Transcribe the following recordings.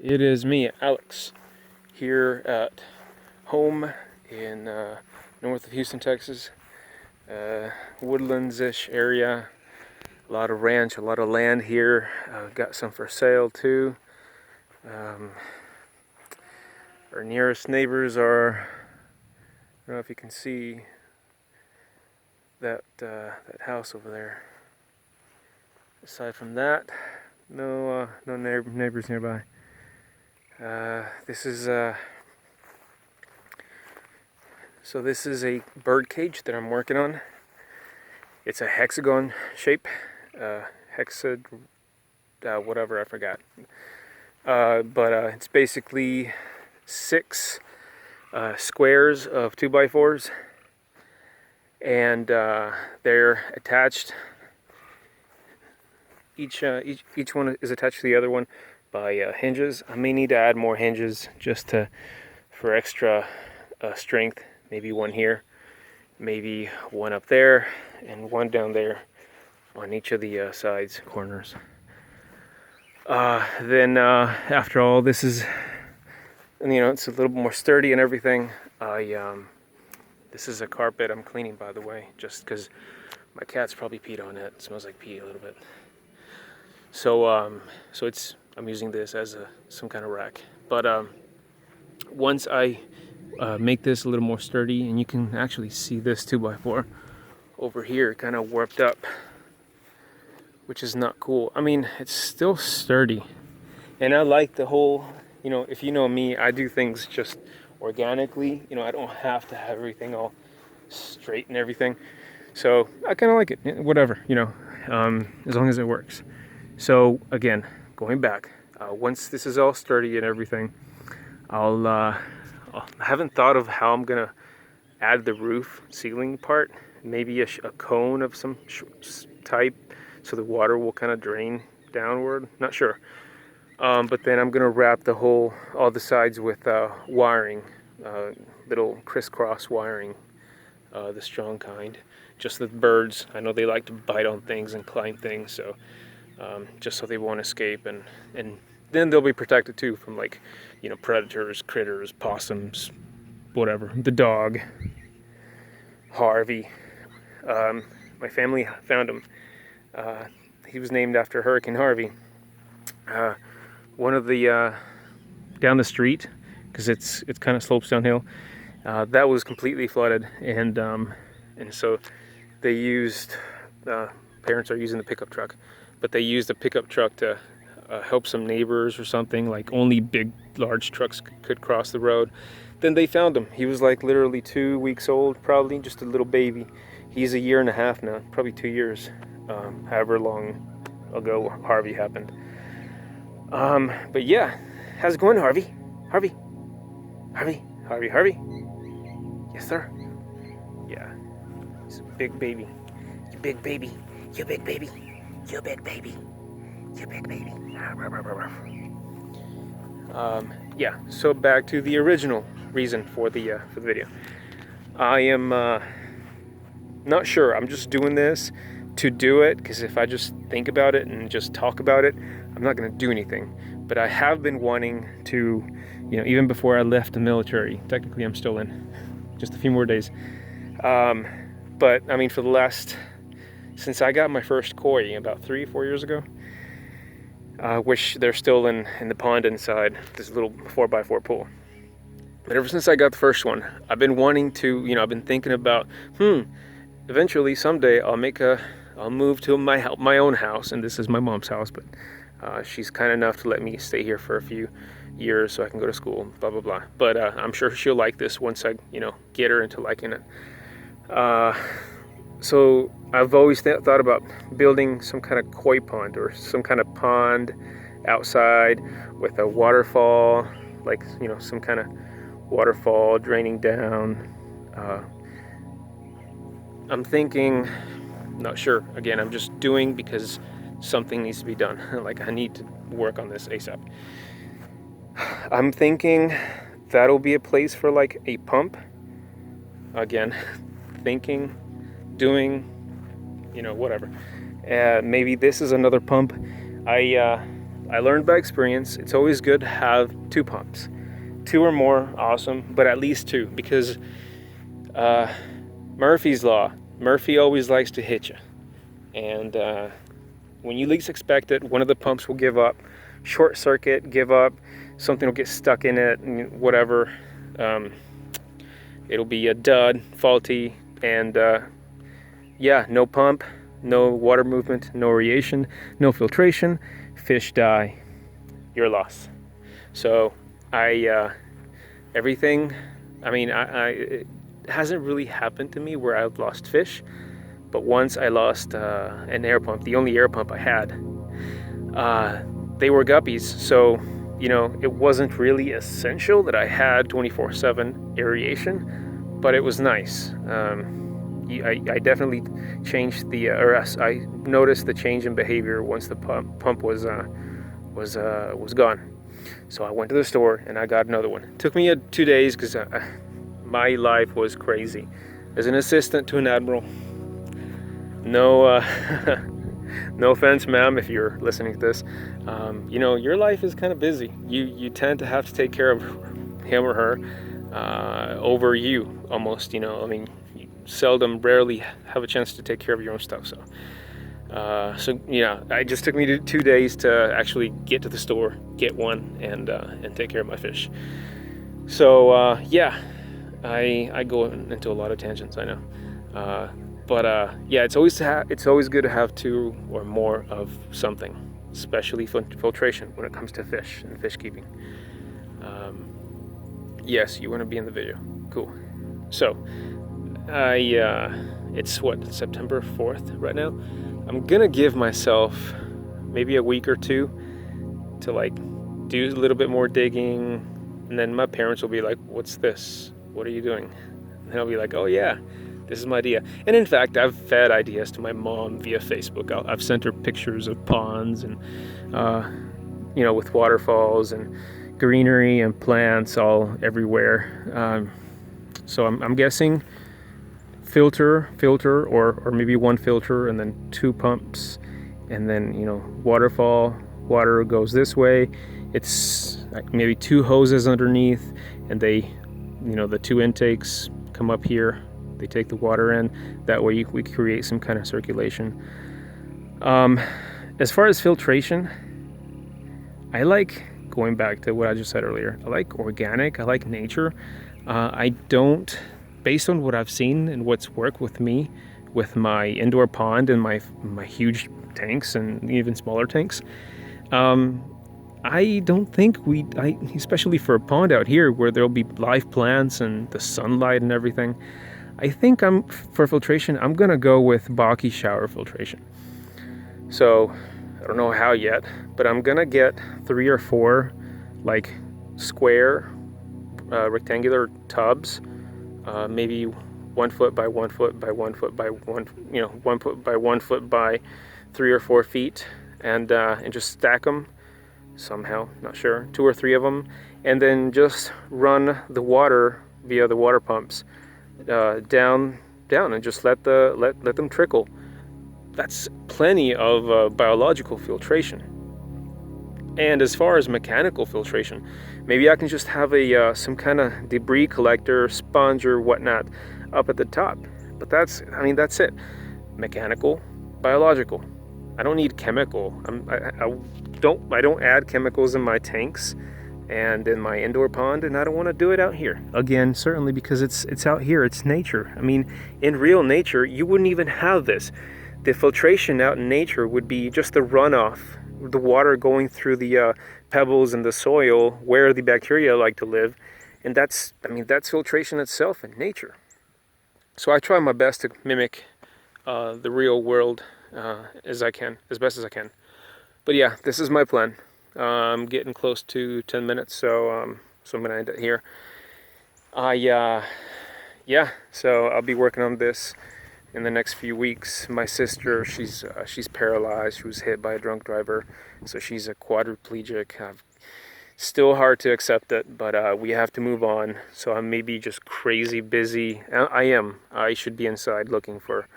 It is me, Alex, here at home in north of Houston, Texas. Woodlands-ish area. A lot of ranch, a lot of land here. Got some for sale too. Our nearest neighbors are, I don't know if you can see that house over there. Aside from that, no neighbors nearby. This is a bird cage that I'm working on. It's a hexagon shape, whatever, I forgot. But it's basically 6 squares of 2x4s, and they're attached. Each one is attached to the other one by hinges. I may need to add more hinges just for extra strength. Maybe one here, maybe one up there, and one down there on each of the sides, corners. Then after all this is, it's a little more sturdy and everything. This is a carpet I'm cleaning, by the way, just because my cat's probably peed on it. It smells like pee a little bit. So I'm using this as some kind of rack. But once I make this a little more sturdy, and you can actually see this 2x4 over here kind of warped up, which is not cool. I mean, it's still sturdy, and I like the whole, if you know me, I do things just organically. I don't have to have everything all straight and everything. So I kind of like it, whatever, as long as it works. So again, going back, once this is all sturdy and everything, I haven't thought of how I'm gonna add the roof ceiling part. Maybe a cone of some type, so the water will kind of drain downward. Not sure. But then I'm gonna wrap all the sides with wiring, little crisscross wiring, the strong kind. Just the birds, I know they like to bite on things and climb things, so just so they won't escape, and then they'll be protected too from predators, critters, possums, whatever. The dog, Harvey. My family found him. He was named after Hurricane Harvey. One of the down the street, because it's kind of slopes downhill. That was completely flooded, and so they used. Parents are using the pickup truck, but they used the pickup truck to help some neighbors or something. Like only large trucks could cross the road. Then they found him. He was like literally 2 weeks old, probably just a little baby. He's 1.5 years now, probably 2 years, however long ago Harvey happened. But yeah, how's it going, Harvey? Harvey? Yes, sir. Yeah, he's a big baby. You big baby. You big baby. You big baby. You big baby. Yeah, so back to the original reason for the video. I am not sure. I'm just doing this to do it, because if I just think about it and just talk about it, I'm not going to do anything. But I have been wanting to, even before I left the military. Technically, I'm still in, just a few more days. But I mean, since I got my first koi about 3-4 years ago, which they're still in the pond inside this little 4x4 pool. But ever since I got the first one, I've been wanting to, I've been thinking about, eventually someday I'll move to my own house, and this is my mom's house, but she's kind enough to let me stay here for a few years so I can go to school, blah blah blah. But I'm sure she'll like this once I get her into liking it. So I've always thought about building some kind of koi pond, or some kind of pond outside with a waterfall, some kind of waterfall draining down. I'm thinking, not sure. Again, I'm just doing because something needs to be done. I need to work on this ASAP. I'm thinking that'll be a place for a pump. Again, thinking, doing, whatever. Maybe this is another pump. I learned by experience, it's always good to have 2 pumps. 2 or more, awesome, but at least 2, because Murphy's Law, Murphy always likes to hit you. And when you least expect it, one of the pumps will give up, short circuit, give up, something will get stuck in it, whatever. It'll be a dud, faulty, and yeah, no pump, no water movement, no aeration, no filtration, fish die, your loss. So everything, I mean, it hasn't really happened to me where I've lost fish, but once I lost an air pump, the only air pump I had. They were guppies, so you know, it wasn't really essential that I had 24/7 aeration, but it was nice. I definitely changed I noticed the change in behavior once the pump was gone. So I went to the store and I got another one. It took me 2 days because my life was crazy. As an assistant to an admiral, no no offense, ma'am, if you're listening to this, you know, your life is kind of busy. You tend to have to take care of him or her over you, almost, you know. I mean, you rarely have a chance to take care of your own stuff. So yeah, it just took me 2 days to actually get to the store, get one, and take care of my fish. So yeah, I go into a lot of tangents, I know. But yeah, it's always good to have 2 or more of something, especially filtration when it comes to fish and fish keeping. Yes, you want to be in the video. Cool. So it's what, September 4th right now. I'm gonna give myself maybe a week or 2 to like do a little bit more digging, and then my parents will be like, "What's this? What are you doing?" And I'll be like, "Oh yeah, this is my idea." And in fact, I've fed ideas to my mom via Facebook. I've sent her pictures of ponds and, you know, with waterfalls and greenery and plants all everywhere. So I'm guessing filter, or maybe 1 filter and then 2 pumps, and then, you know, water goes this way. It's like maybe 2 hoses underneath, and they, you know, the 2 intakes come up here. They take the water in. That way we create some kind of circulation. As far as filtration, I like, going back to what I just said earlier, I like organic, I like nature. I don't, based on what I've seen and what's worked with me, with my indoor pond and my huge tanks and even smaller tanks, I don't think especially for a pond out here where there'll be live plants and the sunlight and everything, I think for filtration, I'm gonna go with Baki shower filtration. So I don't know how yet, but I'm gonna get 3 or 4 like square rectangular tubs, maybe 1 foot by 1 foot by 1 foot by 1, you know, 1 foot by 1 foot by 3 or 4 feet, and just stack them somehow, not sure, 2 or 3 of them, and then just run the water via the water pumps down, and just let them trickle. That's plenty of biological filtration. And as far as mechanical filtration, maybe I can just have some kind of debris collector, sponge or whatnot up at the top. But that's it. Mechanical, biological. I don't need chemical. I don't add chemicals in my tanks and in my indoor pond, and I don't want to do it out here. Again, certainly because it's out here, it's nature. I mean, in real nature, you wouldn't even have this. The filtration out in nature would be just the runoff, the water going through the pebbles in the soil where the bacteria like to live, and that's filtration itself in nature. So I try my best to mimic the real world as best as I can. But yeah, this is my plan. I'm getting close to 10 minutes, so I'm gonna end it here. Yeah, so I'll be working on this in the next few weeks. My sister, she's paralyzed. She was hit by a drunk driver, so she's a quadriplegic. Still hard to accept it, but we have to move on. So I'm maybe just crazy busy. I should be inside looking for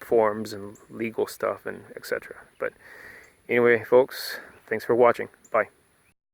forms and legal stuff and etc. But Anyway, folks, thanks for watching. Bye.